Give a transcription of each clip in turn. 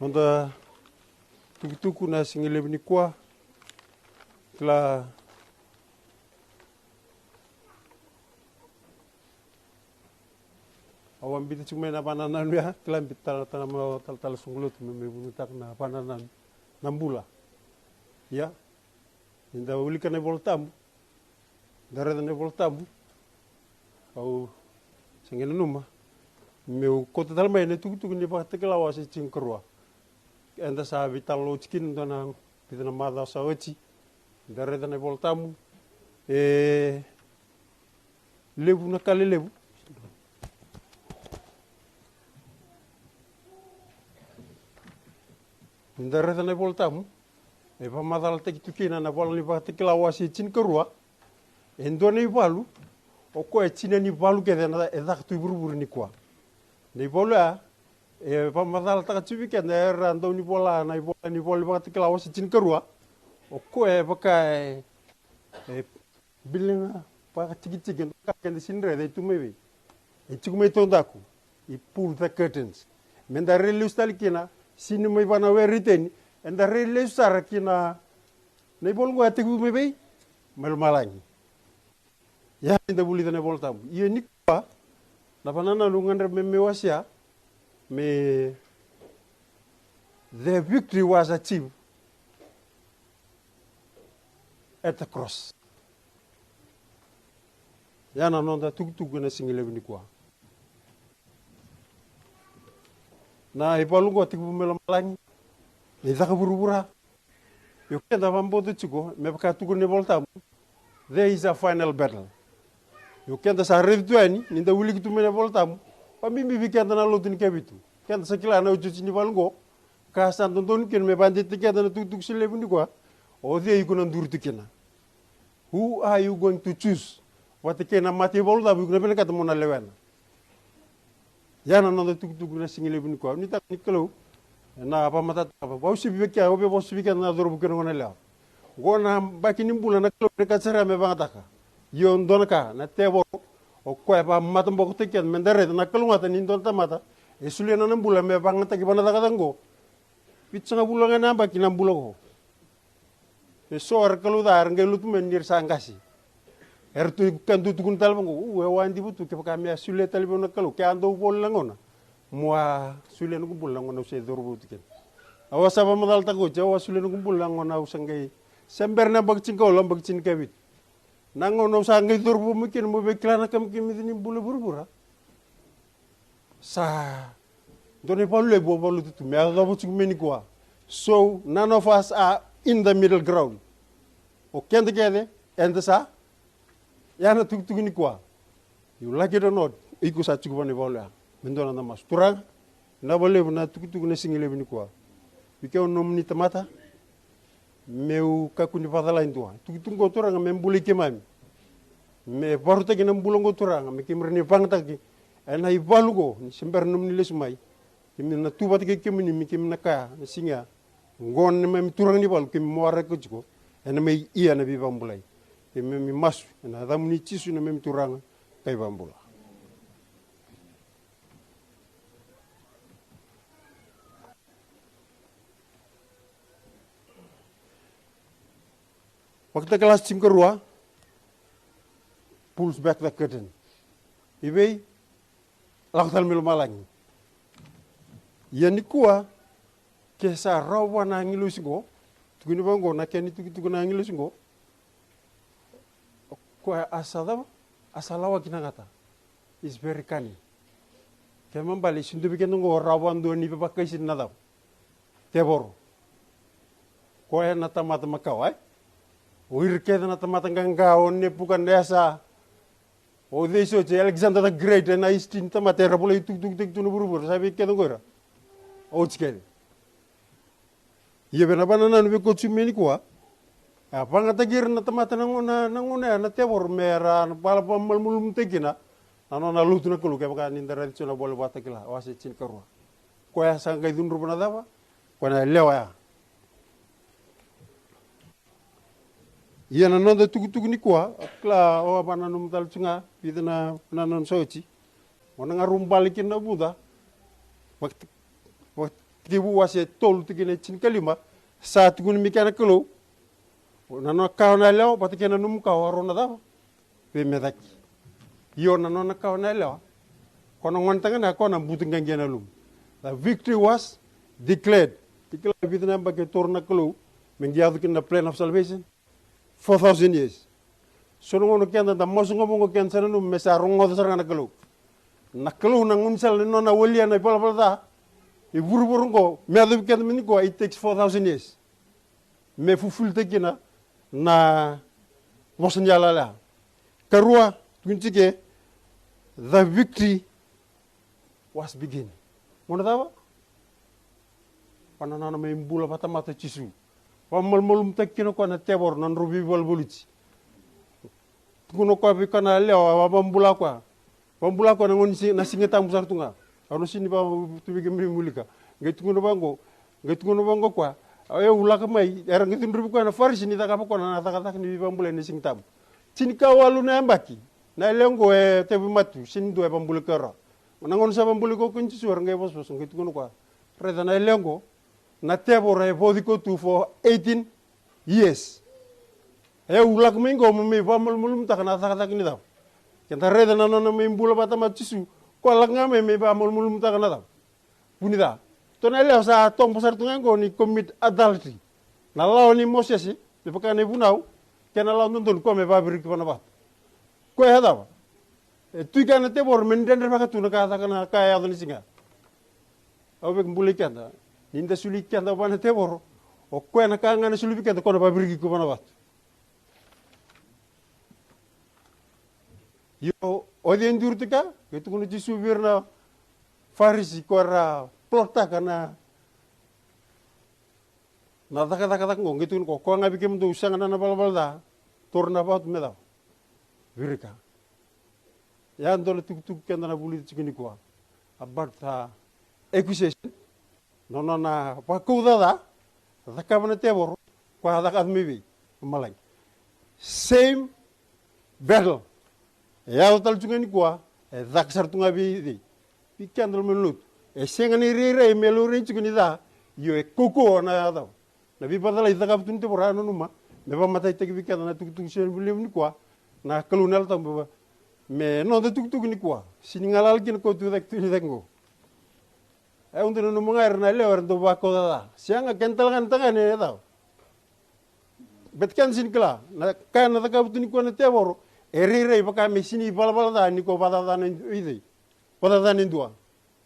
Onda tukutuku na singilevni kwa kila awam biti cuma pananan ya kila bitar tanam tal sunggulut memebunutak na pananan nambula ya inda uli kana voltamu daradane voltamu au singena numa meu kota talmai ne tukutuku ni pa tekela wasi cingkerwa enda sa vital lochkin dona pitana mada sa ochi daradane voltamu lebu na kale lebu daradane voltamu pa madal tektukina na bola ni pa tekela wasi cingkerwa endone ibalu o ko china ni balu ke na edak tu buru ni kwa ni bola pa madal ta chubi ke na rando ni bola ni bola ba tekela wasi cingkerwa o ko baka bilinga pa tiki ka ke sinre de tu mewe tukume tondaku I pull the curtains menda relus talikina sini mai bana weriten enda relus sarakina nei bolgo atiku mebe malmalangi ya inda buli tane voltam ye nikpa na panana lungan me wasia me the victory was achieved at the cross ya na nonda tuk na singile ni kwa na ipalungo atiku malmalangi ni zakabura yo kenda vambodo chiko me pakatuku ne voltam there is a final battle yo kenda sa revtuani ninda wuli kitu mena voltam pamimi vikenda na lotun kebitu kenda sakila na ujuchi ni balgo ka santon don ken me bande tikenda na tuk silebu ni kwa o there you gonna ndur tikena who are you going to choose what kena mati voltam you gonna kata mona lewena yana no tuk na singilebu ni kwa ni tak nikelo na apa mata apa bausi bikya obe bausi bikya na doro bukeno ngona la gona bakini mbula na klo ka tsara me bangataka yon donaka na tebo o ko pa mata mbok teken mendere na klo mata ni don tamata esule na mbula me bangata ki bana daga dango pitsanga bula ngana bakina mbula ko so ar klo dar ngelu tu menir sangasi ertu kandu tukun talbango we wandi butu ke pa me esule talbo na klo ke ando bol langona mua sulen kumpul langon na se dorbu tiken awas apa modal tago jawa sulen kumpul langon na usangai sember na bagcin ko lam bagcin kebit nangon na usangai dorbu mungkin mo beklana kam kimidini bulu burbura sa doni palu bo palu tu me ada bu meni kwa so none of us are in the middle ground o kende kede and sa yana tuk ni kwa you like it or not iku sa chuko ni bola mendona na mas turang na bole na tukutuku na singile bini kwa bikeo nom ni tamata meu kakuni padala indua tukutuku go turang membuli kemami me baruta gina mbulongo turang me kimrni pangta ki ana ibalugo ni sember nom ni lesmai kimna tubat ke kemini mi kimna ka singa ngon me turang ni bal kim moare ko jiko ana me iya na bi bambulai me mas na damni cisu na me turang kay bambula waktu kelas cingkerua pulls back the curtain ibe lakutal mil malangi yani kuwa kesa rawa na ngilusingo tugini bango na keni tugu na ngilusingo kwa asalawa kinangata is very cunning kema mbali sindu bikendo ngo rawa ndo ni pakai sin nadaw teboro kwa na tamata makawai Uirkeda na tamatanganga onne bukan desa. O deso che Alexander the Great na istin tamatera pula tuk tu buru sabi kedo gora. O chkede. Ye bena banana no ko chimeni kwa. Apa ngata gir na tamata nangona na tebor mera na pala pamal mulum tekina. Ano na lutu na kulu ke baka nindara tsona bole bata kila wase chin karwa. Ko ya sanga idun rubana dawa. Ko na lewa ya. Ia na nonda tuku ni kwa kla o apa nanum tal tsunga bidana nanon sochi ona ngarum balikin na buda waktu tibu wase tol tikine chin kalima sa tugun mikana kelo nano kauna leo patikena num kawarona da pe medaki yo nano kauna leo kono ngontanga na kona butunga ngena lum. The victory was declared. Declared Vietnam bake torna kelo mengiadu in the plan of salvation 4,000 years. So ngono kenda da mosungo mongo kensana num mesa rongo da sarana kelo. Na kelo na ngunsal no na wolia na pala da e burburungo meadu kenda miniko it takes 4,000 years. Me fuful tekina na mosanyala la. Karua tuntike the victory was begin. Mona dawa? Panana may mbula patamata chisu. Pamalmulum tekino ko na tebor nan revival bulici. Kuno ko bi kana leo pambula ko. Pambula ko nangon si na singeta musar tunga. Ano sini ba tubige mulika. Ngetuno bango ko. Ayo ulaka mai era ngitin rubi ko na farisi ni taka ko na taka ni pambula ni singtam. Sini kawalu na ambaki. Na lengo tebu matu sini do pambula kara. Nangon sa pambuli ko kunci suar ngai bos ngai tukono kwa reda na lengo na tebo re bodiko tu for 18 years ulak mingo me pamal mulum takana tak ni daw kenta reda na no me mbula bata matisu ko lak ngame me pamal mulum takana daw punida to na le sa tong pasar tungango ni commit adultery na law ni mosesi be pakane bunau kena law ndon ko me babrik pana bat ko ya daw tu kana te bor men den raka tu naka kana kaya adoni singa awe mbuli kanda ninda suli kanda bana te bor o ko na kanga na suli kanda ko na babirgi ko bana bat yo odien durtika itu kuno jisu birna farisi ko ra plota kana na taka ngong gitu ko ngabi kem do usanga na balbal da torna bat meda virika ya ndole tuk kenda na buli chikini kwa about accusation no na pa kuda da kabane tebor kwa da admibi malai same battle ya tal chikini kwa dak sartunga bi di kendal melut sengani re meluri chikini da yo koko na da na bi badala idaka tun tebor anu numa me ba matai teki bi kenda na tuk sen buli ni kwa na kalunel tam me no de tuk ni kwa siningalal kin ko tu dak tu ni dengo undu no mangair na lewer do bako da sianga kental kan tanga ne da betkan sin kala na kan na ka ni ko na tebor erire baka me sini bal da ni ko bada da ni ide bada da ni dua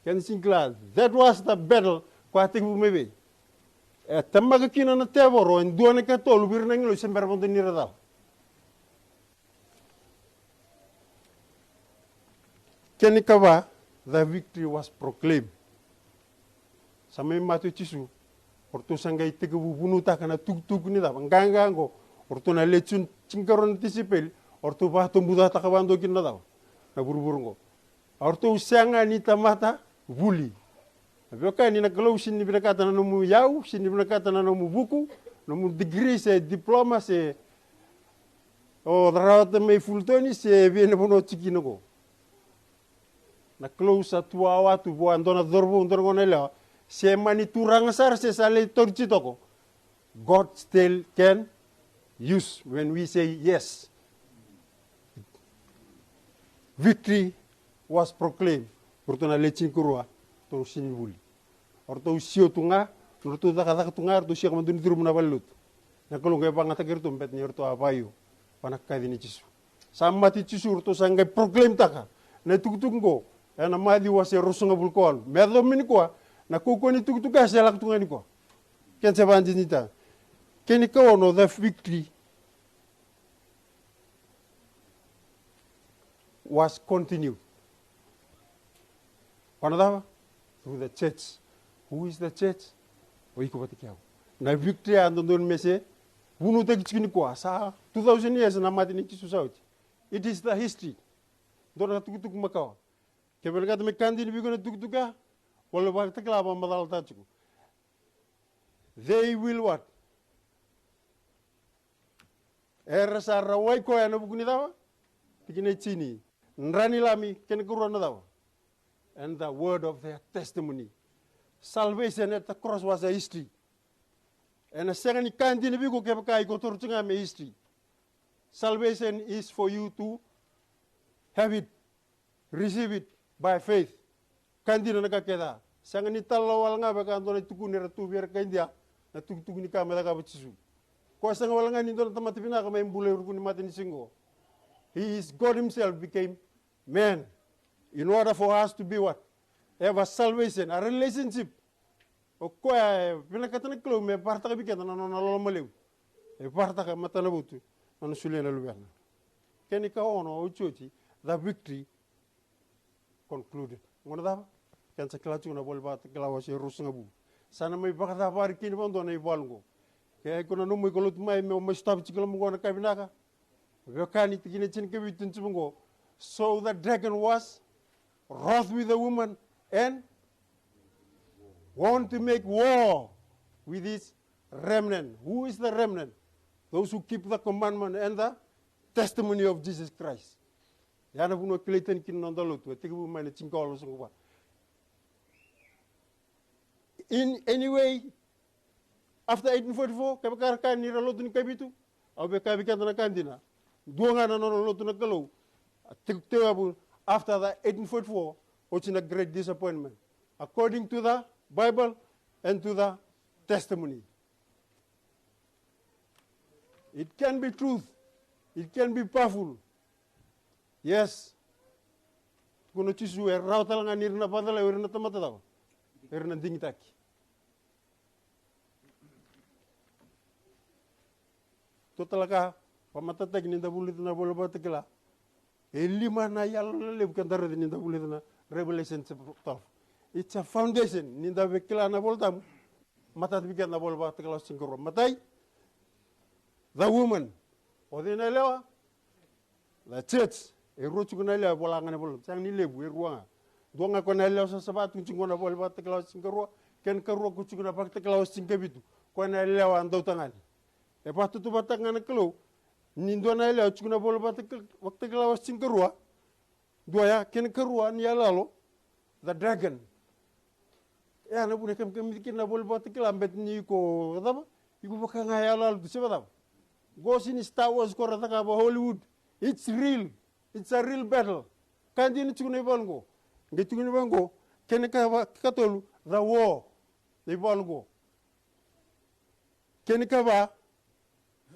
kan sin kala that was the battle kwa tibu mebe tamaga kina na tebor en duane ka tolu bir nanglo sember bon ni rada Kenikava, the victory was proclaimed. Samay matu chisu, orto sangay tegabu bunuta kana tuk ni da, ngangango, orto na lechun cingkaron tisipel, orto bahto muda takabando kinna da, na burburungo. Orto usanga ni tamata buli. Abioka ni nagalaw sin ni binakata na nomu yaw, sin ni binakata na nomu buku, nomu degree se diploma se o darawat may fultoni se viene bono chikinogo. Na close tua watu bo andona dorbo ndorgonela se mani turang sar se sale torchitoko God still can use when we say yes. Victory was proclaimed portona lechin kurwa to sinibuli orto usio tunga orto daka tunga orto siak mandun tirum na balut na kolonga bangata gerto mbet ni orto abayo panakka dini chisu samati chisu orto sangay proclaim taka na tuktungo na madi wase rosunga bulkoal merdo miniko na koko ni tuktuka selak tunga niko ken se banjinita ken ko no the victory was continued panada through the church. Who is the church? Oiko batikiao na victory andon mese bunu tek chikini ko sa 2000 years na madi ni chisu sauti. It is the history dona tuktuk makawa Kebelgat me kandi ni bigona tuktuka wala ba taklaba madal tachiku. They will what? Erasa rawai ko ya nabuguni dawa tikine chini nrani lami ken kurana dawa and the word of their testimony salvation at the cross was a history. And a second kandi ni bigo kebaka iko tortunga me history. Salvation is for you to have it, receive it by faith. Kandi na nakakeda. Sanga ni talawal nga baka ando na tukunira tubiar ka India na tukuni ka malaka bachisu. Ko sanga wala nga nindo na tamatipina ka may mbule rukuni matin singo. He is God himself became man in order for us to be what? Have a salvation, a relationship. O ko pinakatana klo me parta ka biketa na nalolo malew. E parta ka matana butu na sulena luberna. Keni ka ono o chochi the victory concluded. Ngona da kan sa kala tuna bol bat kala wasi rusnga bu. Sana may bakata par kini bondo na ibalngo. Kaya ko na numoy kolot may me mastab chikala mo na kabinaka. Bekani tigine chin ke bitun chibungo. So the dragon was wroth with the woman and want to make war with his remnant. Who is the remnant? Those who keep the commandment and the testimony of Jesus Christ. Yana buno kleten kin nondalotu tigu mane chinkolo sungwa. In any way, after 1844, kabakar kan ni ralotu ni kabitu, au be kabikata na kandina. Duanga na ralotu na kalo. After the 1844, which is a great disappointment, according to the Bible and to the testimony. It can be truth. It can be powerful. Yes. Kuno chisu rauta nga nirna padala irna tamata daw. Irna dingitaki. Totalaka pamatatag ninda bulit na bolaba tekla. Lima na yalla lebu kan darre ninda bulit na Revelation 12. It's a foundation ninda vekla na boltam. Matat bigan na bolaba tekla singkoro. Matai the woman odina lewa the church rochu na lewa bolanga na bol sang ni lebu ruanga. Duanga ko na lewa sa sabat kuncingo na bolaba tekla singkoro ken karo kucingo na pak tekla singkabitu. Ko na lewa ando tangan. E patu tu batang na kelo nindo na lewa chukuna bolaba tekla singkoro. Duaya ken karua ni alalo the dragon. Ya na bune kam kin na bolaba tekla ambet ni ko daba ibu bakanga ya alalo tu sebadaba. Goes in Star Wars korataka ba Hollywood. It's real. It's a real battle. Kandi ni chukune balgo. Nge chukune balgo. Kene ka katolu the war. The balgo. Kene ka ba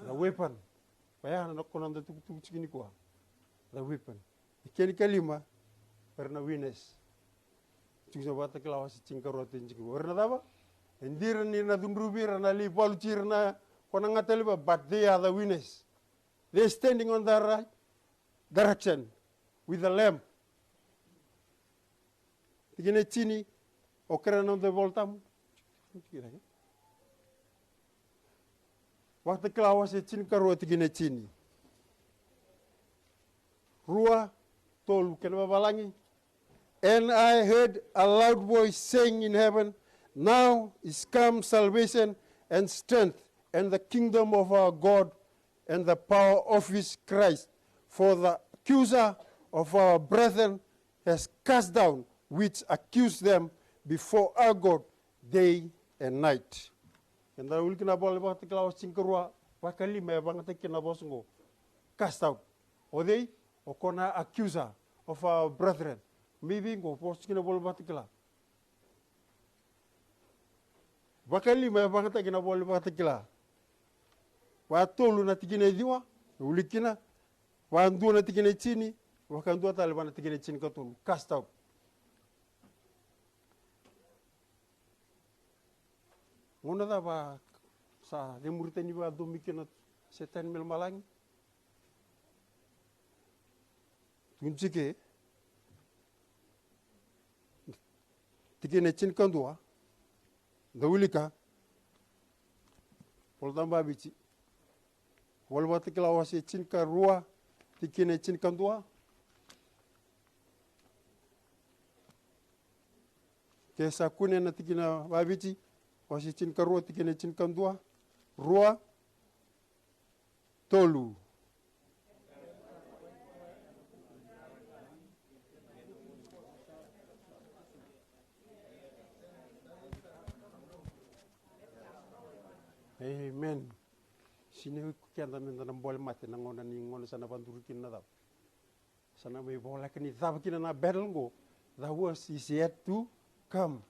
the weapon. Baya na konanda tuk chukini kwa. The weapon. Kene kalima perna winners. Chukso bata klawas cingkarote cingkarote. Warna daba. Endira ni na dundrubira na li balu cirna. But they are the winners. They're standing on the right direction with the lamp. Tigine chini okerano de voltam. Waktu klawas chin karo tigine chini. Rua tolu kenapa balangi. And I heard a loud voice saying in heaven, now is come salvation and strength and the kingdom of our God and the power of his Christ. For the accuser of our brethren has cast down, which accused them before our God day and night. And the ulkina bolaba tiklawas cingkarua wakali me bangate kinabosngo cast out. Ode okona accuser of our brethren. Maybe go post kina bolaba tikla. Wakali me bangate kinabolaba tikla. Watolu na tigine diwa ulikina wandu na tigine chini wakandu taliban na tigine chini katulu cast out. Ngona da ba sa demurteni ba domikina setan mil malang tunjike tigine chini kandua dawulika poldamba bici Walwa tikla wasi chin ka rua tikine chin kandua. Kesa kune na tikina wabici wasi chin ka rua tikine chin kandua. Rua tolu. Amen. Sini kenda menda na bol mate na ngona ni ngona sana bandurikin na daw. Sana may bola kini zabakin na battle go. The worst is yet to come.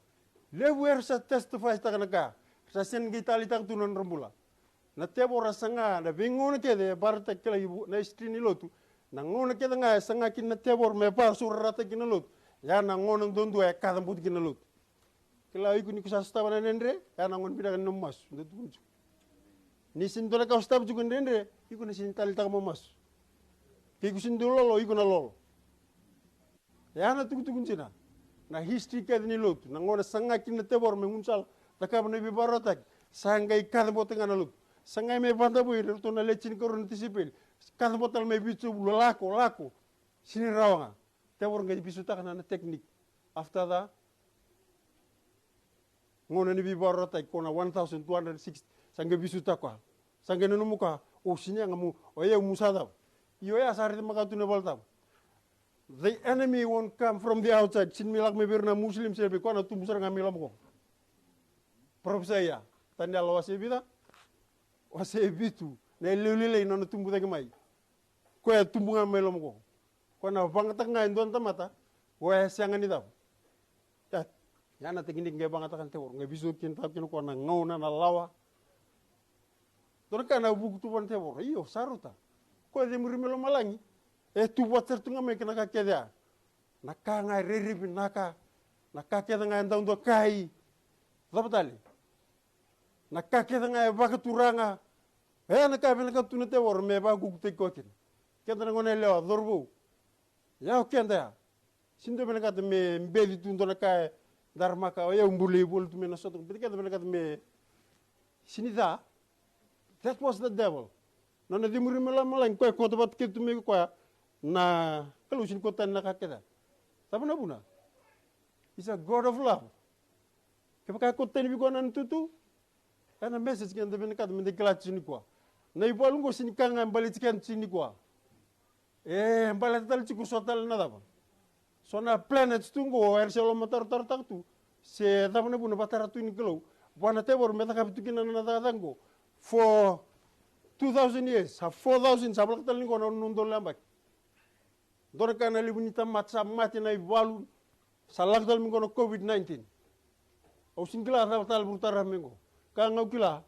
Lewer sa testify ta kanaka. Sa sen gitali ta tunan rambula. Na tebora sanga na bingona kede barta kala na strini lotu. Na ngona kede nga sanga kin na tebor me pa surata kin lot. Ya na ngona dondu e kada but kin lot. Kala iku ni kusasta bana nendre ya na ngon bidagan no mas. Ni sindora ka ustab jugun nendre iku na sintali ta mas. Ki kusindolo lo iku na lolo. Ya na tugu cina. Na history kede ni lot. Na ngona sanga kin na tebor me ngunsal takab na bibaratak sanga ikada botenga na lot. Sanga me banda boy to na lechin ko ron tisipil kada botal me bitu lako sini rawanga tebor nga bisu tak na technique after that ngona ni bibaratak ko na 1260 sanga bisu takwa sanga no muka o sini ngamu o ye musada yo ya sari makatu ne baltam. The enemy won't come from the outside. Sin milak me birna muslim sebe ko na tumusar nga milam ko. Profesaya tanda lawase bida wase bitu na lelele na tumbu dagi mai ko ya tumbu nga melom ko na bangata nga ndon tamata wa sangani daw ta yana tegini nge bangata kan tewor nge bisu kin tap kin ko na ngawna na lawa don kana buku tu ban tewor iyo saruta ko de muri melo malangi tu water tu nga me kana ka keda na ka nga reribi naka na ka keda nga ndon do kai zapatali na kakeda nga baka turanga na kabel ka tunete wor me ba gugte kokin kenda ngone lewa dorbo ya kenda sindo bele ka me mbeli tundo na ka darma ka ya umbuli bol tu me na soto bele ka me sinida that was the devil no na dimuri mala malang ko to bat ke tu me ko na kalusin ko tan na kakeda sabu na buna is a god of love kaya ko tan bi ko nan tutu ana message kan deben kad mende klat sini kwa na ibolungo sini kanga mbalit kan sini kwa mbalit tal ciku sotal na daba sona planet tungo erselo motor tar tu se dabne buna batara tu ni kelo bana tebor meta kapitu kina na dango for 2000 years 4000 sablak tal ni ko nundo lambak dor kana libunita matsa mati na ibalu salak dal mi kono covid-19 o singla tal burtara mengo kanga kila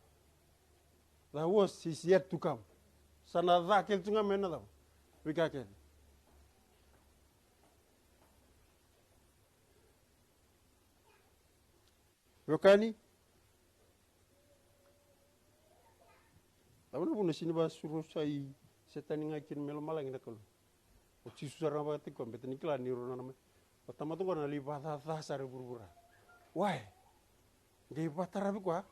the worst is yet to come sana zakel tunga mena da wikaken yokani abuna buna sini ba suru sai setani ngakin melo malang nakal o tisu sarang ba tikon betani kila ni rona na otama to na libata sare burbura why ngai batara bi kwa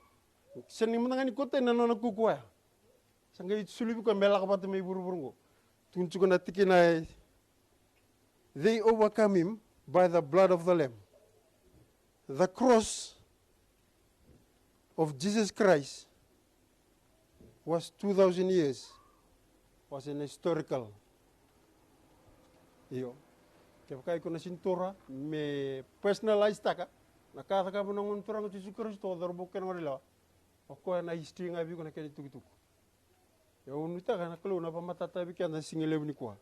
seni menangani kota na nona kukua sangai sulubi ko melak pat me buru-burungo tuncu ko natikina they overcome him by the blood of the lamb. The cross of Jesus Christ was 2000 years was an historical iyo kaya ko na sintura me personalized taka nakata ka bunong turang Jesus Kristo darbukan ngorila Oko na history nga bi ko na kaya tukutuk. Ya unuta kana kalo na pamatata bi kaya na singelew ni kwa.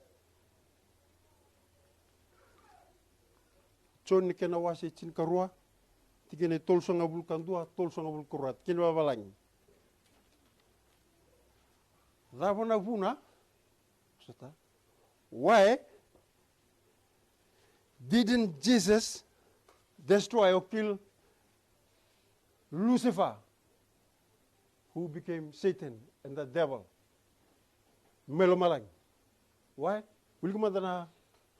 Chon ni kena wasi chin karua. Tikene tolso nga bul kandua, tolso nga bul kurat. Kini babalangi. Dabo na buna. Sota. Why didn't Jesus destroy or kill Lucifer, who became Satan and the devil? Melomalang. Why? Wilkumadana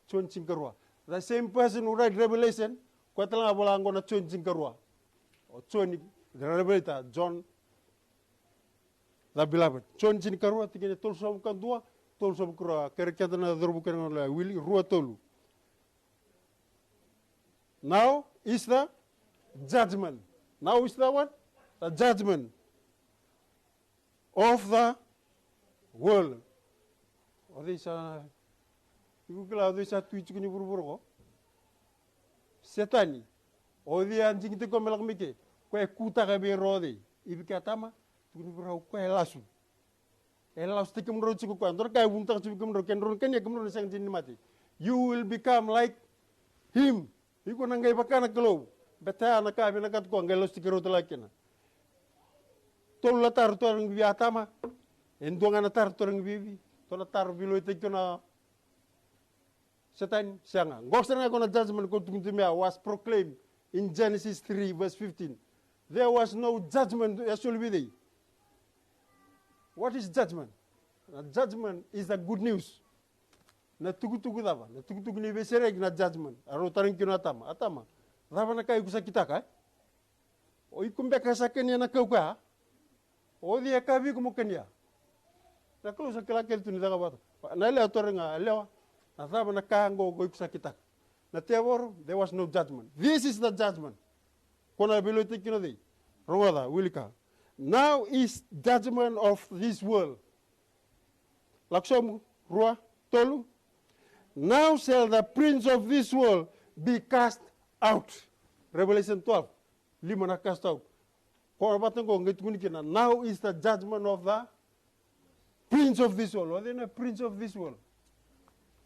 Chon Chinkarua. The same person who write Revelation, Kwatala Bolango na Chon Chinkarua. Or Chon, the Revelator, John the Beloved. Chon Chinkarua, Tikene Tolsom Kandua, Tolsom Kura, Kerekatana Drobukan, Willi Ruatolu. Now is the judgment. Now is the what? The judgment of the world. Odisa igukla odisa tuichukuni buruburo setani odi anjing te komelak mike ko kuta ka be rode ibikatama tukuni brau ko elasu tikim ro chiku ko ndor kai bunta chikum ro ken ro ken ya kum ro sang jin mati. You will become like him. Iko nangai bakana kelo. Beta na ka bina kat ko ngai los tikiro to lakena. Tol la tar to ng biatama. Endonga na tar to ng bibi. To la tar bilo ite na Satan sanga. Ngosana ko na judgment ko tumtumia was proclaimed in Genesis 3 verse 15. There was no judgment actually with it. What is judgment? Judgment is the good news. Na tugu dava, na tugu ni besereg na judgment. Aro taring kino atama. Dava na kayo sa kita ka? O ikumbe ka sa kanya na kauka? O di akabi ko mo kanya? Na kalo sa kilakil tu ni daga bata. Na ile atorenga lewa. Na dava na kahango ko sa kita. Na therefore there was no judgment. This is the judgment. Kona bilote kino di. Rongoda wilika. Now is judgment of this world. Laksom rua tolu. Now shall the prince of this world be cast out. Revelation 12. Lima na cast out. Now is the judgment of the prince of this world. What is the prince of this world?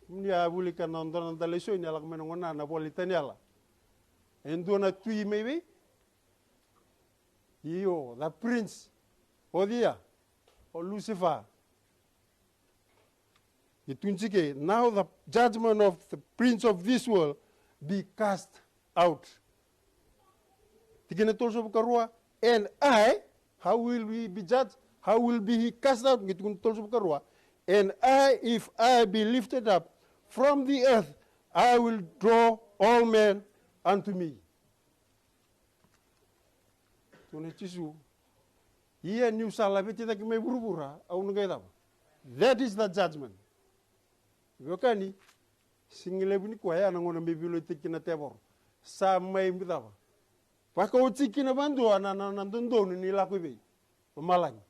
Mnia bulika na ndona ndaleso ni alak menongona na politani ala. Endona tui maybe. Yo, the prince. Odia. Or Lucifer. Now the judgment of the prince of this world be cast out. And I, how will we be judged? How will be he cast out? And I, if I be lifted up from the earth, I will draw all men unto me. That is the judgment. Yokani singile buni ko ya nangono mbibilo tikina tebor sa mai mbidaba paka utikina bandu anana nandondo ni la ko be malany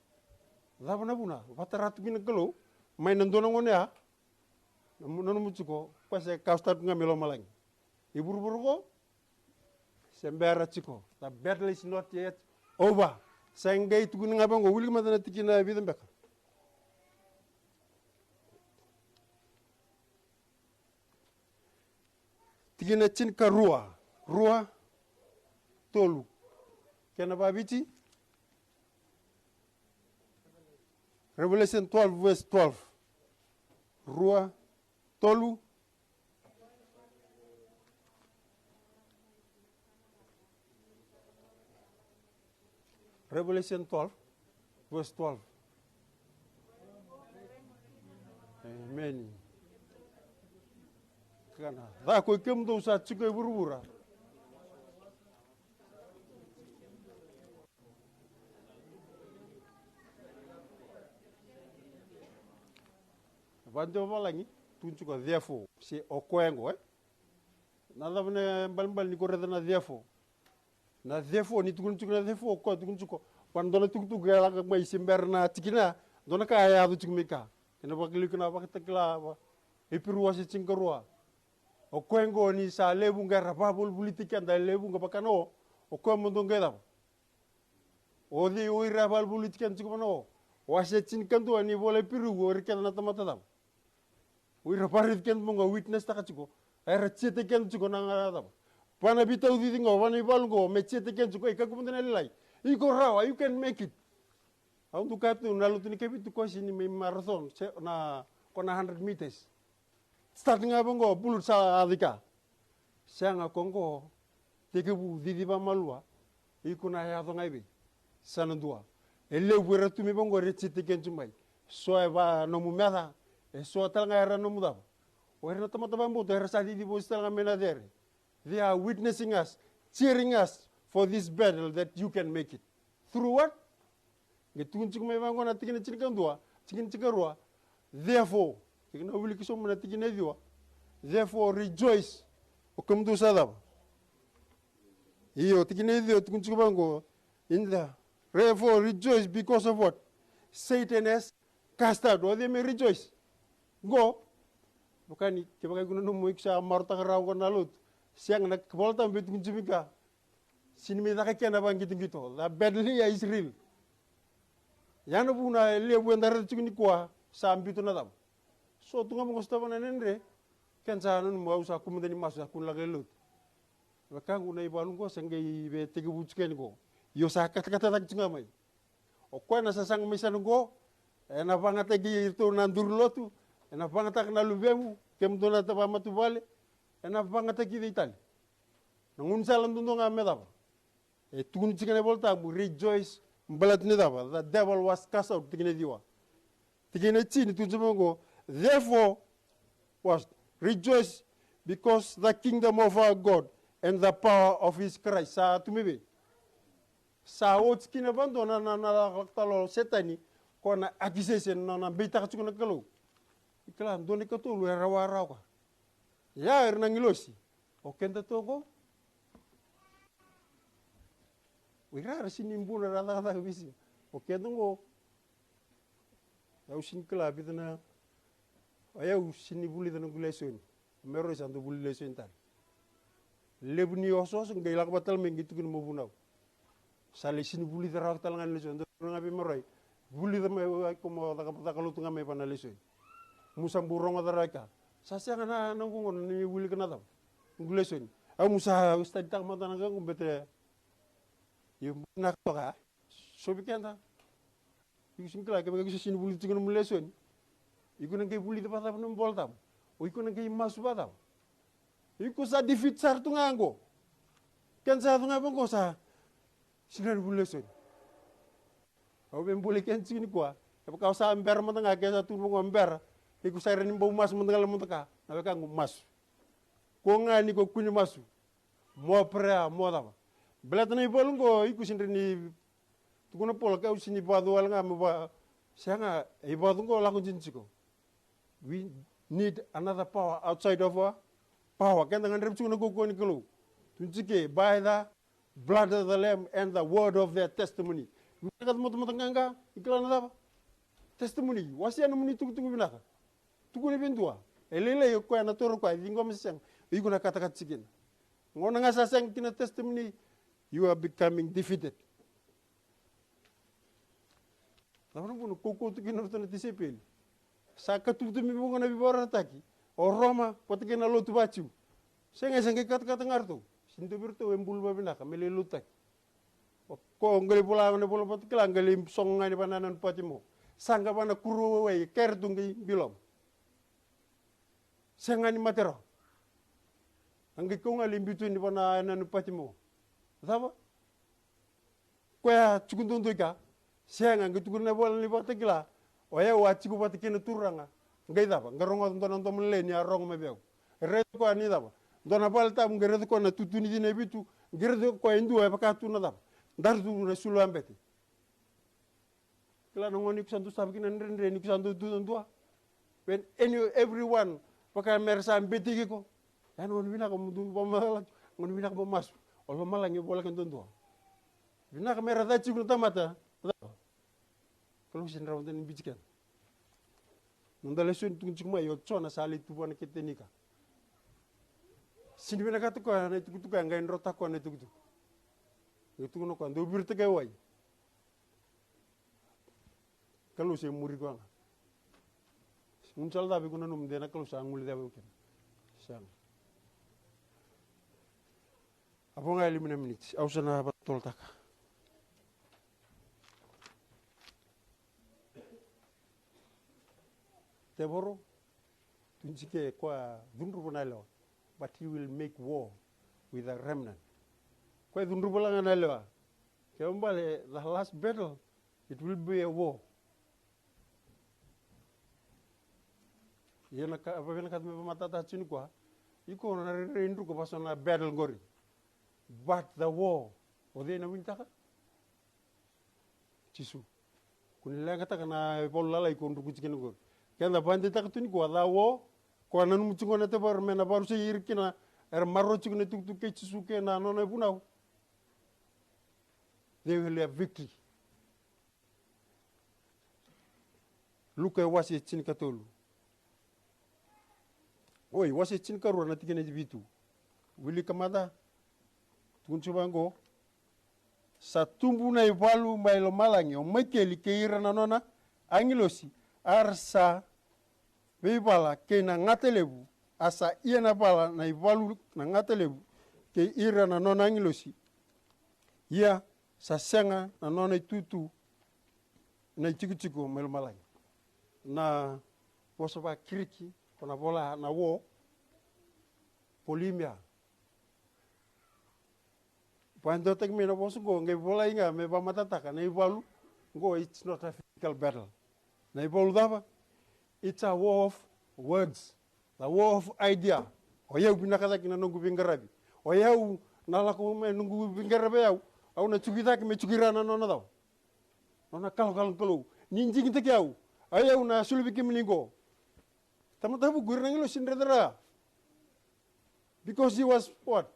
zabana buna bataratu gina gelo mai nandono ngone ya nanu mutuko pase kastat ngamelo malany iburburu ko sembera chiko the battle is not yet over sangay tuguni ngabango wuli madana tikina bidembeka. Tigina chinka rua tolu. Kena babiti? Revelation 12 verse 12. Rua tolu. Revelation 12 verse 12. Amen. Kana da ko kem do sa chike burbura bando balangi tunchu ko therefore si okwengo na davne balbal ni ko redana therefore na therefore ni tunchu na therefore ko tunchu ko pando na tuktu gala ka mai simberna tikina dona ka ya du chikmika kena bakli kana baktakla ipiruwa si chinkarua o kwengo ni sa lebu ngara babul politika nda lebu ngapakano o kwemo ndongeda o di o irabal politika nchikono o se chinkandu ani bole piru o rikena na tamata dam o iraparit ken monga witness takachiko era chete ken chiko na ngara pana bita udi ngo wani balgo me chete ken chiko ikakumundena lai iko rawa you can make it au tukatu na lutuni kebitu ko sini me marathon na kona 100 meters starting abongo bulut sa adika sanga kongo tekebu didiba malwa ikuna ya ngaibe sanandua ele wera tumi bongo rechite kenchumai so eba no mumeda e so talanga era no muda werna tamata bambu to era sadi di bostanga menadere they are witnessing us cheering us for this battle that you can make it through what getun chikume bango na tikine chinkandua chikin chikarua therefore therefore rejoice okamdu sadaba iyo tikinedio tukunchubango in the therefore rejoice because of what Satan has cast out or they may rejoice go bukani kebaka kuno no muiksa marta rawo nalut siang nak bolta bet kunjubika sinimi da kena bang gitu the battle is real yana buna lebu ndar chikni kwa sambitu na dam so tunga mo sta bana nendre kan sa non mo usa kumdani masu kun la gelut wakangu na ibalu go sangay be tege buchken go yo sa kata kata tak chinga mai o ko na sa sang misan go na banga tegi itu nandur lotu na banga tak na lubemu kem dona ta matu vale na banga tegi de itali nangun salam dundo nga medaba e tun chikene volta mu rejoice mbalat ni daba the devil was cast out tigene diwa tigene chini tunzumongo therefore was rejoice because the kingdom of our God and the power of his Christ sa tumibe sa wot kina bandona na talo setani kona accusation na bita chukuna kalo ikla ndoni katulu rawara kwa ya erna ngilosi o kenda togo wira sini mbuna rada bisi o kedungo au sin kala bidana ayau sini buli dana guleson mero santo buli leson tar lebni osos ngay lak batal me ngi tugun mo bunaw sali sini buli dara tal ngan leson do ngabi meroy buli dama ko mo da kalutu ngame pana leson musa buronga dara ka sa ngana nangu ngon ni buli kana dam guleson au musa ustad tak mata nanga ngumbete yung naktoka sobi kenda yung singkla kaya gusto sinubuli tingin mo lesson iko nang kay buli pa tapos ng voltam o iko nang kay masu pa tapos iko sa defeat sar tungango kan sa tunga bang ko sa sinubuli lesson o ben buli kan sini kwa kapag kau sa amber mo nga kaya sa tunong amber iko sa rin mo mas mo ngalam mo ka na ka mas ko nga ni ko kunyo masu mo prea mo dama belatana ibolungo ikusin ni tukuna pola ka usini badu wala nga mba sanga ibadungo la kunjinchiko we need another power outside of our power kenda ngan repsu na gogo ni kelo tunjike by the blood of the lamb and the word of their testimony kat mo nganga ikla na daba testimony wasian muni tugu binaka tugu ni bindua elele yo ko na toro ko dingo miseng iguna kata chicken ngona nga saseng kina testimony you are becoming defeated. Namun pun koko tu kena tu nanti sepil. Saka tu mi bunga na bibora taki. O Roma pati kena lo tu bacu. Sengai kata ngartu. Sinto bertu embul babina kamele lutak. Ko ngale bola pati kela ngale song ngani pananan pati mo. Sangka pana kuru wei ker tunggi bilom. Sengani matero. Angge ko ngali bitu ni pananan pati mo. Apa? Kaya cukup tuntuk ka, siang angkat cukup na bola ni pati kila, oya waci ku pati kena turanga, ngai apa? Ngarong nonton meleni arong mebeu, red ko ani apa? Dona bal tam ngered ko na tutuni di nebitu, ngered ko indu apa katu na apa? Dar tu na sulu ambeti. Kila nongoni kusantu sabi kina nrendre ni kusantu tua. When everyone pakai merasa ambeti ko, yan ngon bina kamu tu pamalas, ngon bina kamu masuk. Kalau malah nggak boleh kan tentu. Bina kamera tadi juga tamata. Kalau sih rawat ini bijikan. Nunda lesun tunggu cuma yo cona sali tu bukan kita nikah. Sini bina kata kau ane tu kan nggak enrota kau ane tu. Itu kono kau ando bertegai wai. Kalau sih muri kau nggak. Muncul tapi kono num dena kalau sang muli tapi mungkin. Sang. Apa nggak 5 menit? Aku sana betul tak. Teboro, tunjike kwa dunru banalo, but he will make war with a remnant. Kwa dunru banalo, kaya mbale the last battle, it will be a war. Yana ka apa kat me mata ta chini kwa, iko na rendu ko pasona battle ngori. But the war, ode na winta ka? Chisu. Kunilenga ta kana bolla lai ko ndu kuchikene ngori. Kenda bande ta tuni ko the war, ko nanu muchingo na te bar mena baru se yirkina er marro chikune tuk ke chisu ke na no na bunau. They will have victory. Luka wasi chin katolu. Oi, wasi chin karu na tikene bitu. Wili kamada. Tunchu bango. sa tumbu na ivalu mai lo malangi o maikeli ke ira na nona angilosi arsa veipala ke na ngatelebu asa ia na pala na ivalu na ngatelebu ke ira na nona angilosi ia sa senga na nona itutu na chiku mai lo malangi na poso ba kiriki kona bola na wo polimia Pando tek me na bosu go nge bola inga me ba matataka na ivalu go it's not a physical battle. Na ivalu dava it's a war of words, the war of idea. O yau binakata kina nungu bingarabi. O yau nalako me nungu bingarabi au na chukita ki me chukira na nona dau. Nona kalo. Ninji kita kiau. Ayau na sulubi ki mlingo. Tamatabu gurangilo sindredera. Because he was what?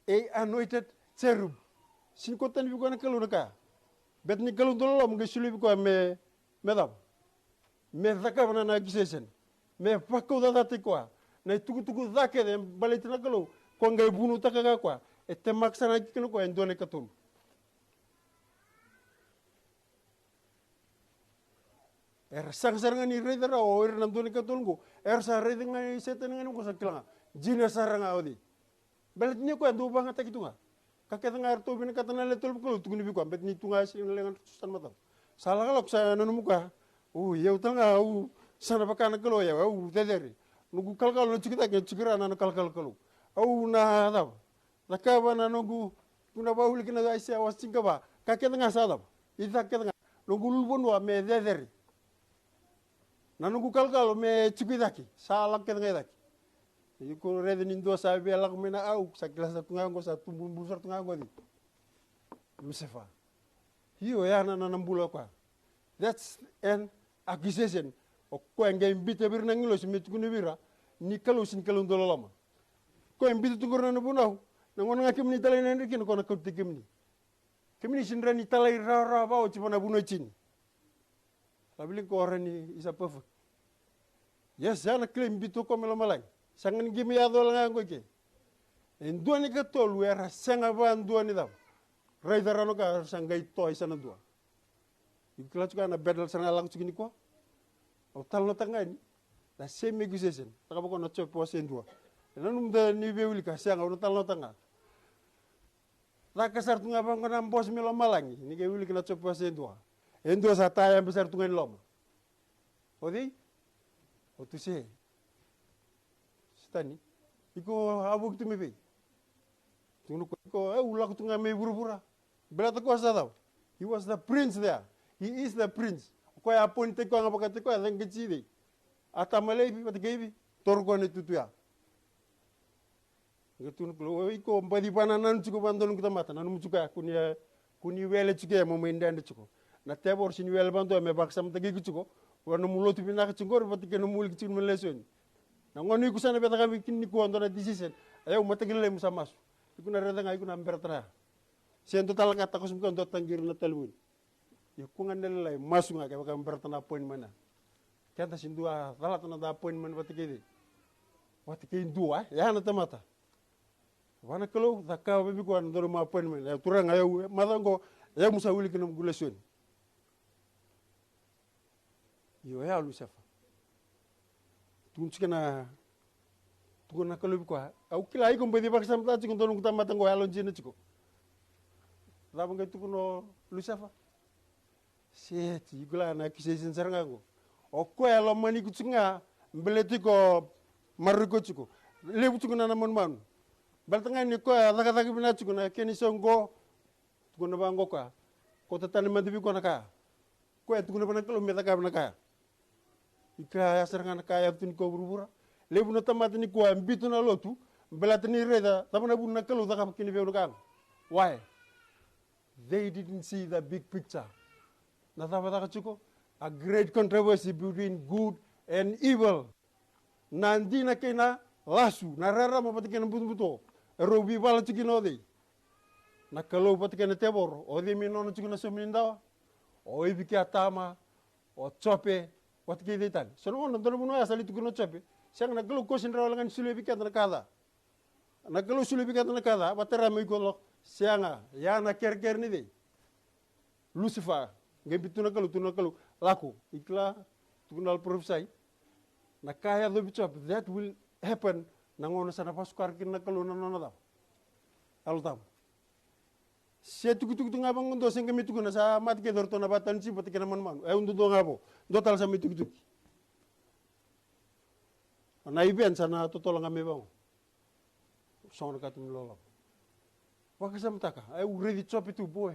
A anointed cherub. Sin kotan bi ko na kalu naka. Bet ni kalu dolo mo gisuli ko me medam. Me zaka na accusation. Me pakko da dati ko. Na tuku zake de balit na kalu ko ngai bunu takaga ko. Ette maksana kino ko endone katul. Sang-sarangan ni redera o nandone katul go. Sa redinga setan ngani ko sa kilanga. Jina saranga odi. Balit ni ko ando banga takitunga. Kaketa ngar to bin katana le tol ko tuguni bi ko bet ni tunga sin lengan susan mata. Salah kalok sa nanu muka. Yau tanga sana pakana kalo ya dederi. Nugu kalkal no cikita ke cikira na kalkal kalo. Na da. Lakaba na nugu tuna ba huli kina asia wasinga ba. Kaketa nga sada. Ita kaketa nga nugu lubon wa me dederi. Na nugu kalkal me cikita ki. Salah kaketa nga daki. Iko rede nindo sa bela kumena sa klasa tungango sa tumbun busar tungango di. Musefa. Hiyo yana na nambula kwa. That's an accusation. O ko ngay mbite bir na ngilo si metukuni bira ni kalu sin kalu ndololama. Ko mbite tungor na bunaw. Na ngona nga kimni talay na ndikin ko na kauti kimni. Kimni sin rani talay ra ba o chipana buno chin. Labili ko rani isa perfect. Yes, yana claim bito ko melomalay. Sangan gimi ya dol nga ngoke. Enduani ka tol wera sanga ba enduani da. Raida rano ka sangai toy sana dua. Ikla chuka na battle sana lang chukini ko. O tal no tanga ni. La same accusation. Taka bako no chop po sendua. Nanum da ni beuli ka sanga no tal no tanga. La kasar tunga ba ngona bos melo malangi. Ni ke uli kana chop po sendua. Endua sa taya besar tunga ni loma. Odi? O tu se. Tani, iko abuk tu mebe. Tunu ko ulak tunga me burubura. Berata ko sa daw. He was the prince there. He is the prince. Ko ya ponte ko ngapakate ko ang gitsidi. Ata malebi patigebe torko ne tutuya. Ngatun ko iko mbadi pananan chuko bandon kita mata nanu chuka kuni wele chuke mo mendande chuko. Na tebor sin wele bando me baksam tagi chuko. Wano mulotu pinaka chungor patikeno mul kichun meleson. Na ngoni kusana beta kami kini ko andona decision ayo matagile musa masu ikuna reda ngai kuna bertra sen total kata ko sumko ndo tangir na telmun ikungan nele masu nga ka bertana point mana kanta sindua salat na da point man batikidi watike ndua ya na tamata wana kalo zakka bebi ko ndo ma point man ya turanga ayo madango ya musa wili kinam guleson yo ya lusafa tunchikana tukuna kalubi kwa au kila iko mbedi baksa mta chiko ndonu kutamata ngo alon jina chiko laba ngai tukuno lusafa seti igula na kisesen saranga ngo o ko alo mani kuchinga mbeleti ko mariko chiko lebu tukuna na mon man baltanga ni ko daga daga bina chiko na keni songo tukuna bango kwa ko tatani madibi ko naka ko tukuna bana kalo meta ka bana ka ika saranga kaya tun ko burubura lebu na tamata ni ko ambitu na lotu belatani reda tamana bu na kalu daka kini beunu kan why they didn't see the big picture na tabata chuko a great controversy between good and evil nandi na kena lasu na rara mo patikena buto robi bala chikino de na kalu patikena tebor o de minono chikino sominda o ibiki atama o chope wat ki detan sono no dono buno asali tu kuno chape sang na glu ko sin rawalangan sule bikat na kada na glu sule bikat na kada batera mi ko sianga yana ker ni de Lucifer ngembi tunakalu laku ikla tukunal prophesy na kaya do bichop that will happen nangono sana pasukar kinakalu nanona da altam se tuku ngabang ndo sing kemi tukuna sa mat ke dorto na batan si pati kana man undu do ngabo do tal sa mi tuku na iben sana totolanga me bang song ka tum lolo wakasam taka ai uredi chop itu boy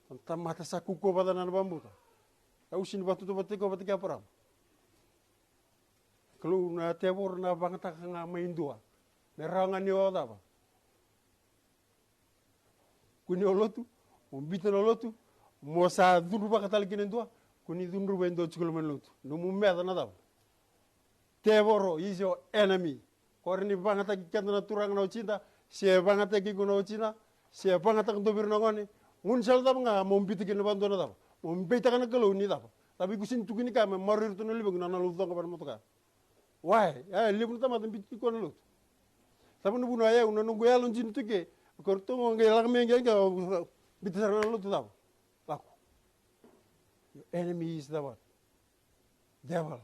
tanta mata sa kuko badana na bambuta au sin batu to batiko batika param kalau na tebor na bangta nga maindua nerangan yo daba kuni olotu umbita olotu mosa dunruba katal kinen dua kuni dunruba endo chukul melutu no mumeda na daba teboro is your enemy korni bangata kikanda turang na uchinda se bangata kikuno uchina se bangata ndobir na ngoni ngun sal daba nga mombita kin bando na daba mombita kana kalau ni daba tapi kusin tukini ka me marir to no libeng na lutu ka bar motoka why ya libun tama tambit ko na lutu sabu no buno ya uno nungu ya lonjin tuke kortongo ngelang menge ga bitar na lutu daba laku your enemy is the what devil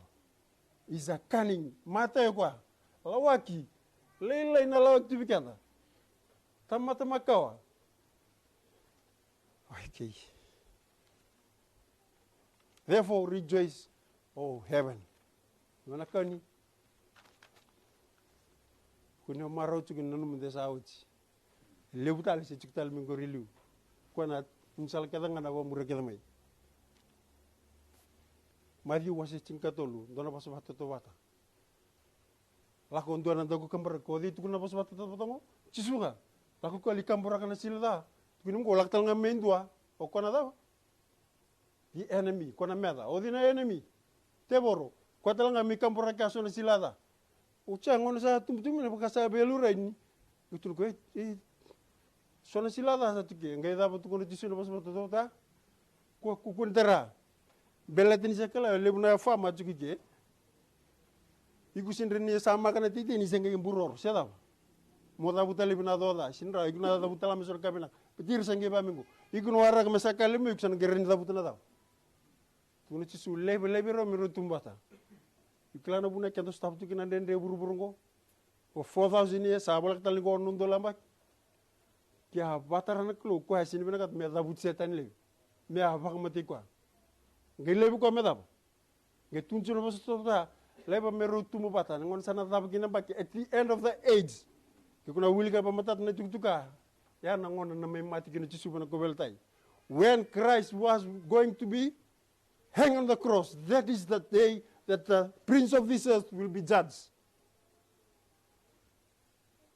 is a cunning mata kwa lawaki leilai na lawak tibikanda tamata makawa okay therefore rejoice oh heaven manakani kuno maro tukin nanu mendesa auci lebutal se ciktal mingori liu kona unsal kadanga na wa mura kedamai mari wase cinkatolu dona pas batu to bata lakon dona dagu kambar ko di tukuna pas batu to batango cisuga laku ko ali kambura kana silda tukinum ko laktal ngamen dua o kona da the enemy kona meda o dina enemy teboro ko talanga mi kambura ka sona silada uca ngono sa tum-tum na pakasa belura ini utul ko sona silada sa tuki ngai da batu kono cisu pas batu to ta ko kuntera belatin sekala lebuna fama tukike igusin reni sama kana titi ni senga imburor seda moda butali bina doda sinra iguna da butala mesor kabina petir sange ba mingu iguna wara ka mesakale mu iksan gerin da butana da tunu cisu lebe ro mi rutumbata iklana buna kento staf tukina dende buru-burungo o 4000 ye sabal tali go nundo lamba kya batarana klo ko hasin bina kat me da but setan le me avak mati kwa ngelebu ko medap nge tunjuro bostota leba merutu mu bata ngon sana tab gina baki at the end of the age ke kuna wilga ba matat na tuktuka ya na ngon na may mati gina cisuba na kobeltai when Christ was going to be hang on the cross that is the day that the prince of this earth will be judged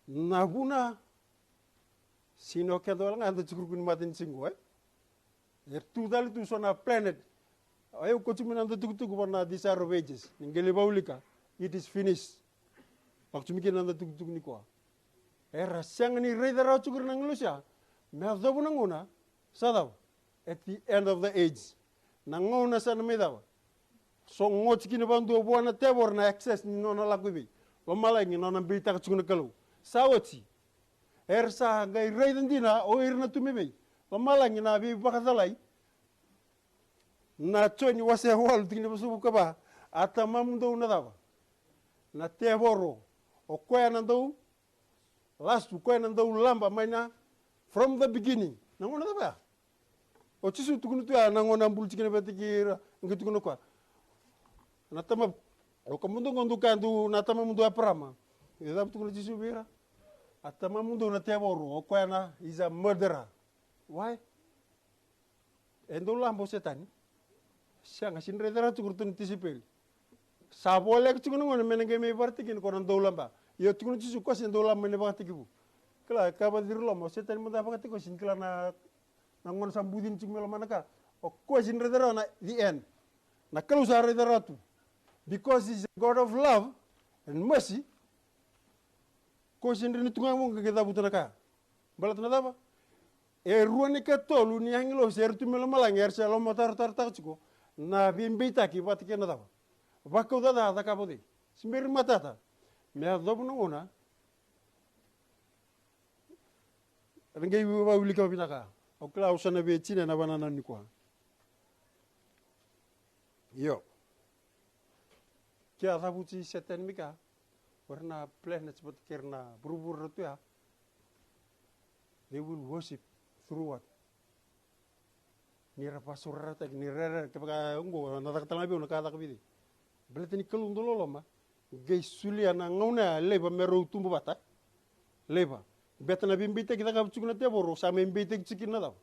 nabuna sino kedol nga ando chukurkun matin singo tu dali tu sona planet ayo ko chumi nanda tuk wana these wages ngeli baulika it is finished pak chumi nanda tuk ni ko era sang ni redara chukur nang lusya me adobu nangona sadaw at the end of the age nangona sana medaw so ngotiki ni bandu buana tebor na access ni nona lakubi wamala ngi nona bita chukuna kalu sawati ersa ngai redendina o irna tumebe wamala ngi na bi bakadalai na choni wase wal tingni busu ka ba ata mamdo na dava na teboro o kwena ndo last kwena ndo lamba maina from the beginning na ngona dava o chisu tukunu tu na ngona mbul tikene betikira ngitukuno kwa na tama o kamundo ngondu kandu na tama mundu aprama ida tukunu chisu bira ata mamundo na teboro o kwena is a murderer why endo lambo setani sianga sinre dara tukurtun tisipel sabole tukunu ngone menenge me bartikin konan dolamba yo tukunu tisu ko sen dolam mene bakatikibu kala kaba dirlo mo setan mo dabakati ko sin kala na ngon sambudin cikmelo manaka o ko sinre dara na the end na kalu sare dara tu because he's a God of love and mercy ko sinre ni tunga mo ngeda butana ka balat na daba e ruani ka tolu ni anglo sertu melo malanger selo motar tar chiko na bimbita ki batike na daba bakko da kabodi simbir matata me adobu nona Ngai wa uli ka binaka. O kla usana be china na banana ni kwa. Yo. Kia thabuti seten mika. Warna planet seperti kerna berubur itu ya. They will worship through what? Nira pasura tak nira kepada ungo na tak talabi una kata kabidi. Berarti ni kelung dulu lama. Gay sulia na ngauna leba meru tumbu bata. Leba. Beta na bimbite kita kap cukuna teboro sa bimbite cikin na daw.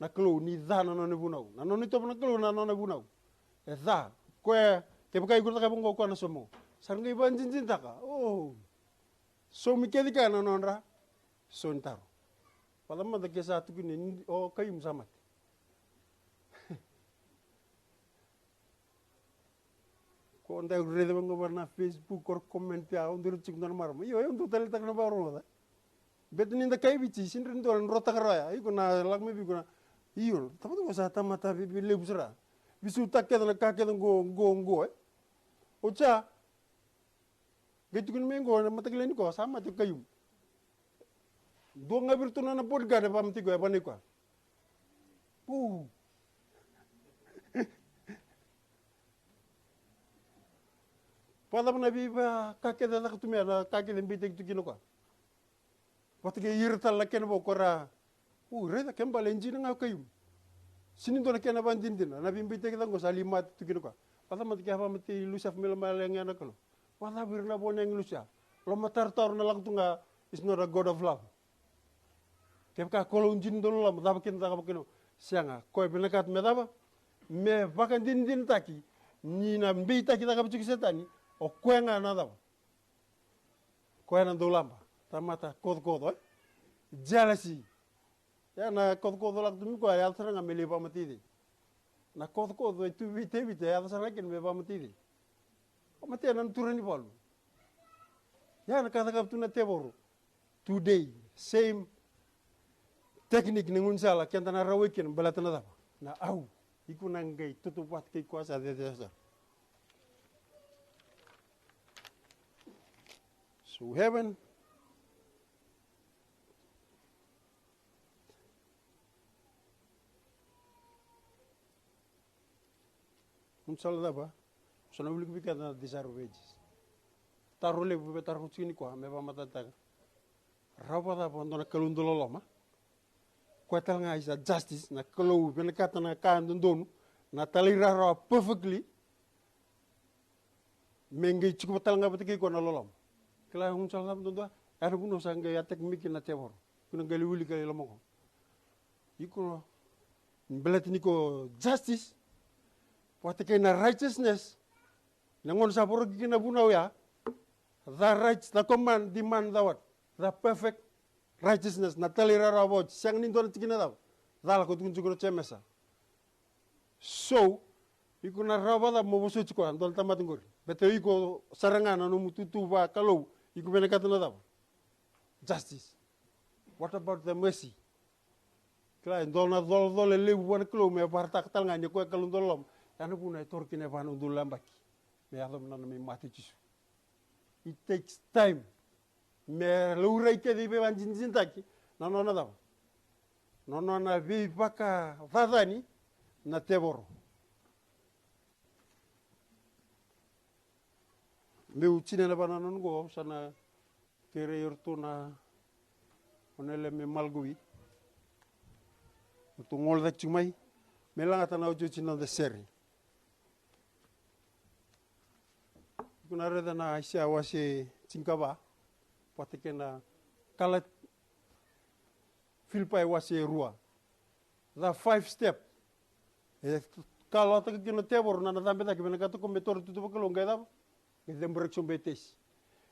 Na kelu ni za na nona bunau. Na nona to na kelu na nona bunau. Za ko kepada ikut tak bungo ko na somo. Sarang ngai banjin taka. Oh. So mikeli ka na nonra. So ntaro. Padahal mata kisah tu kini oh kayu musamat. Kau anda urede bangga warna Facebook or comment ya undur cik non maram. Iyo undur tali tak na baru nada. Bet ni nda kayu bici sindri nda orang rota keraya. Iyo na lagme bi kuna. Iyo tapi tu masa mata bi lebusra. Bisu tak kita na kaki tu go. Ocha. Gitu kun mengo na mata kelen ko sama tu kayu. Dua ngabir tu na podga de pamti ko apa ni ko. Pada mana biba kakek dah tu mera kakek lembi tek tu kino ko. Waktu ke irtal la ken bo kora. Reda ken balenji na kayu. Sini tu na ken ban dindin na bimbi tek tango salimat tu kino ko. Pada mati ke apa mati lusaf mel yang anak lo. Pada birna boneng lusa. Lo matar tar na lang tu nga is not a god of love. Kepka kalau unjin dulu lah, mata bakin tak bakin sianga. Kau benakat medaba, me bakan din taki, ni na mbita kita kapu cik setani, o kau nga nada. Kau nga dolamba, tamata kod, jealousy. Ya na kod lah tu miko ayat serang ambil lepa mati di. Na kod itu bite ayat serang ken lepa mati di. O mati anan turun di palu. Ya na kata kapu tu na teboro. Today, same. Teknik ningun sala kian tanah rawikin balatan apa? Na au, iku nanggai tutupat ke kuasa desa. So heaven unsal apa? Sana beli bikin na disaru vegis. Taruh lebu taruh sini kuah, meba mata tak. Rapat apa untuk nak kelundul lama? Kuatal nga isa justice na kalau benekata na kandon na talira perfectly mengi cukup tal nga batiki ko na lolom kala hun salam dondo ar buno sanga ya tek miki na tebor kuna gali wuli gali lamo iko belatini ko justice wate kay na righteousness na ngon saporo gina bunaw ya the rights the command demand the perfect righteousness na talira rabot sang nindo na tikina daw dala ko tun jugro chemesa so iku na rabada mo boso chiko andol tamat ngor bete iko sarangana no mututu ba kalau iku benekat na daw justice what about the mercy kla ndol na dol le wan klo me parta tal ngani ko kalun dolom yana buna torkine van undul lambaki me yadom na me mati chisu it takes time me lurai ke di beban jinjin taki nono daw nono na vi baka vadani na teboro me uchine na bananon go sana kere yortuna onele me malgui tu ngol dak chumai me langa tana ujo china de seri kuna reda na asia wase chingkaba pati na kala filpai wase rua the 5 step kalau tak kena tebor na tambe tak bena katu kombetor tu bakalo ngai da ke dembrek betes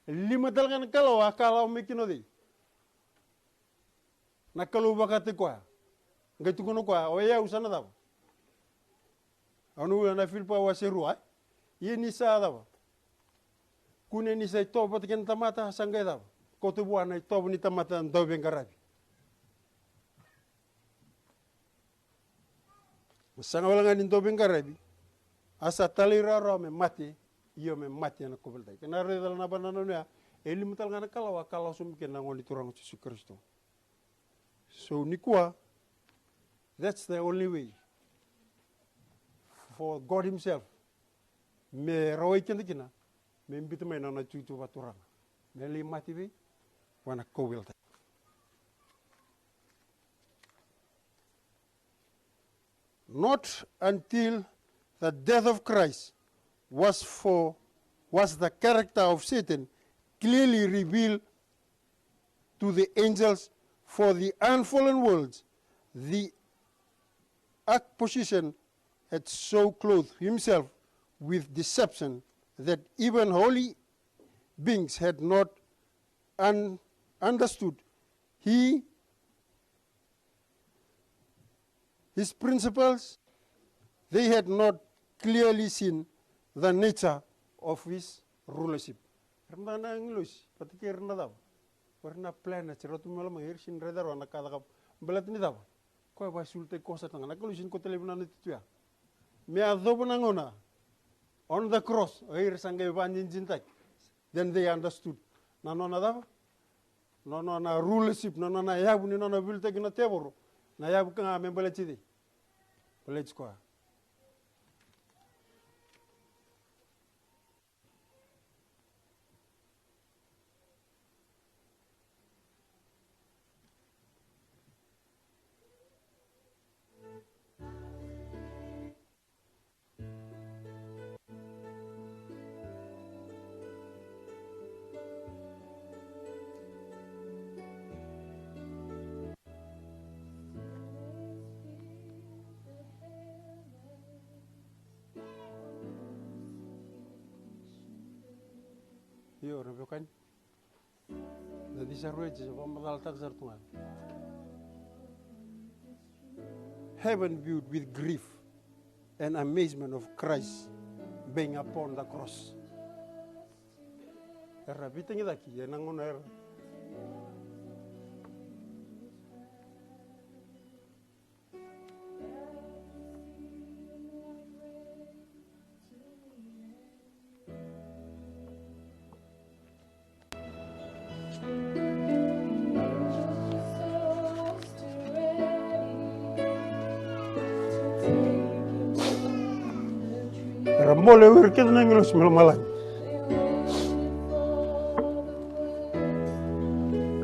5 dalgan kalau mekino di na kalau bakate kwa ngai tu kono kwa o ya usana da anu na filpai wase rua ye ni sa da kune ni sai to pati ken tamata sangai da ko tu buana to ni tamata ndo bengarabi sanga wala ngani ndo bengarabi asa talira ro me mati iyo me mati na ko belta kana redal na banana ya elim tal ngana kalau sum ken na ngoli turang Yesus Kristo So Nikua, that's the only way for God himself. Me rawai kendikina, me mbita me na chuchu baturanga. Me li mativi, wana kowilta. Not until the death of Christ was the character of Satan clearly revealed to the angels for the unfallen worlds. The opposition had so clothed himself with deception that even holy beings had not understood his principles. They had not clearly seen the nature of his rulership. Remana English, particularly nada. Warna planet, rotu malam air sin radar wana kada belat ni dawa. Kau basulte kosa tanga. Nakalusin ko telefona itu ya. Me adobo nangona on the cross air sangai banjin jintai. Then they understood. Nano nada. Nano na rulership. Nano na yabu ni nano bilte kina teboro. Na yabu kanga membelet chidi. Belet ko. Yo, Rebekan. Jadi sarwe je pamadal tak sartungan. Heaven viewed with grief and amazement of Christ being upon the cross. Era bitingi daki ya nangon era. Mole wirket nanglos malmalan.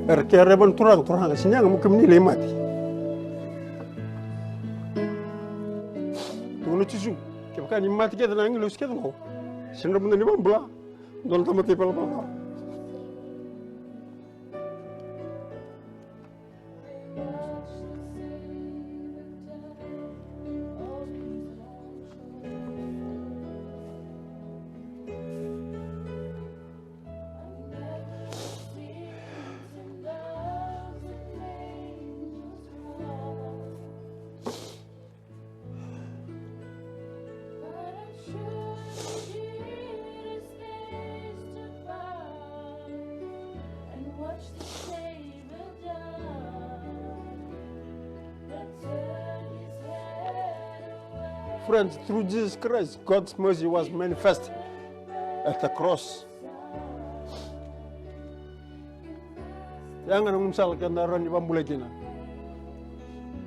Kaya ban turang sinyang mungkin ni lemati. Tunggu cucu, kaya kan mati kita nanglos kita mau. Sendiri benda ni bambla, don tamat tipal apa. Friends, through Jesus Christ, God's mercy was manifest at the cross. Yang ang misalkan naran ibang mulai kina.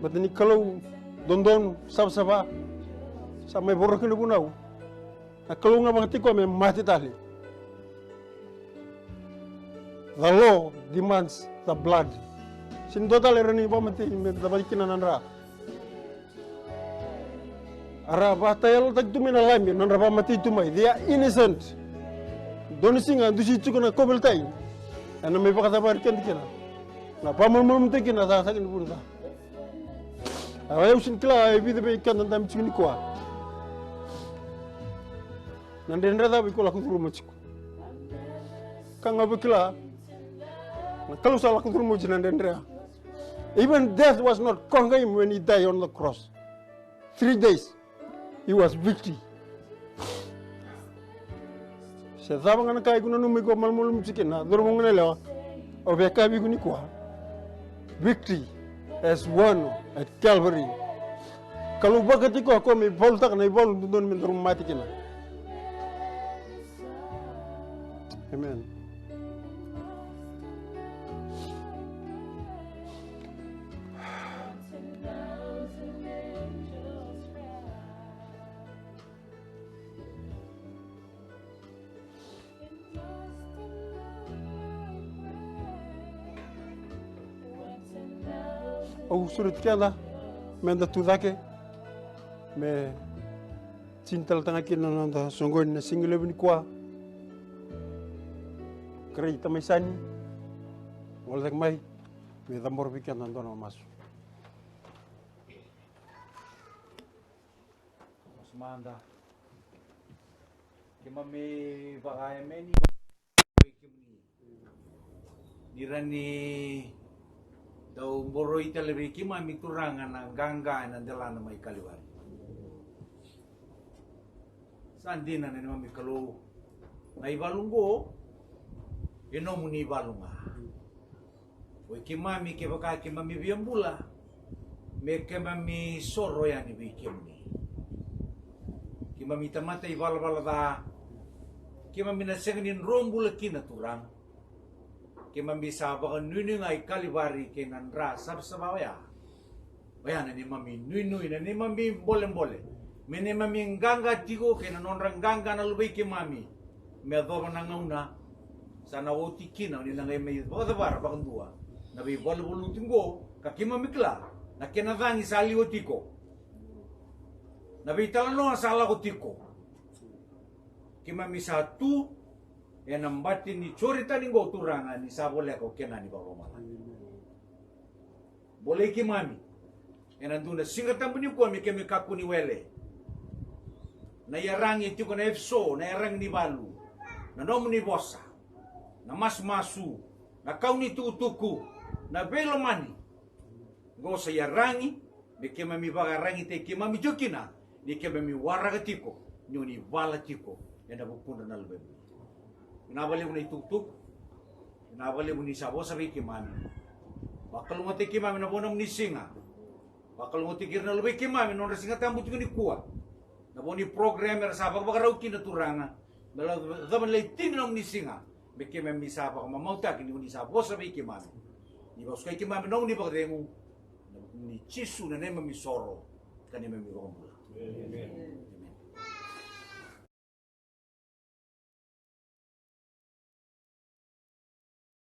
But ni kalau dondon sab-saba sa may borok ni bunaw. Na kalau nga mga tiko may mati tali. The law demands the blood. Sin total rin ibang mati may dapat kinananra. Araba tayal tag tumina lami non raba mati tumay. They are innocent. Don't sing and dusi chukuna kobel tay. Ano may pakatabar kan kina. Na pamulmul mti kina sa sakin punta. Ayaw sin kila ibig be kan ndam chukuni kwa. Nandendra da bikola kuturu machiko. Kanga bikila. Na kalau salah kuturu muji nandendra. Even death was not conquer him when he died on the cross. 3 days. He was victory. Sa sabang na kay kuno numi ko malmulum chicken na durmo ngene lewa. O be ka bi kuni kwa. Victory as won at Calvary. Kalau bagati ko mi volta na ibol don min durum mati kina. Amen. au surut kela menda tudake me cintal tanga kina nanda songgoin na single bin kwa krei tamaisani walak mai me tambor bikin nando no masu Manda kima me bakaya meni nirani daw boroi talabi kima miturangan na gangga na dala na may kaliwari saan din na naman may kalu na ibalunggo ino mo ni ibalunga oy kima mi kebaka kima mi biyambula me kima mi soro yan ibikim ni kima mi tamata ibala-bala da kima mi nasengin rombula kina turang kima mi sabakan nuni ngay kalibari kinan ra sabsabawaya bayana ni mami nui na ni mami boleh mene mami gangga tigo kinan orang gangga na lubay kimami me adoro na ngauna sana woti kina ni nangay may badabar bakan dua nabi bolu tinggo kakima mikla na kinadangi sa aliwotiko nabi talano sa alawotiko kima mi satu yang nambati ni corita ni go turangan ni sabole ko kena ni bawa malah boleh kimami yang nanduna singatan bunyi ko mi kemi kaku ni wele na yarangi tiko na efso na yarang ni balu na nomu ni bosa na masu na kau ni tutuku na belo mani go sa yarangi mi kemi bagarangi te kimami jokina ni kemi waraga tiko nyoni bala tiko yang nabukuna na lubem inabali mo na itutuk, inabali mo ni sabo sabi kimami. Bakal mo ti kimami na bonam ni singa. Bakal mo ti kirna lubay kimami non rasinga tambu ti ni kuwa. Na boni programmer sa bakaraw kinaturanga. Bala zaman lay tinnom ni singa. Be kimami saba ko mamauta kini ni sabo sabi kimami. Ni bos kay kimami non ni bakdemu ni chisu na nema mi soro kanima mi rombo. Amen.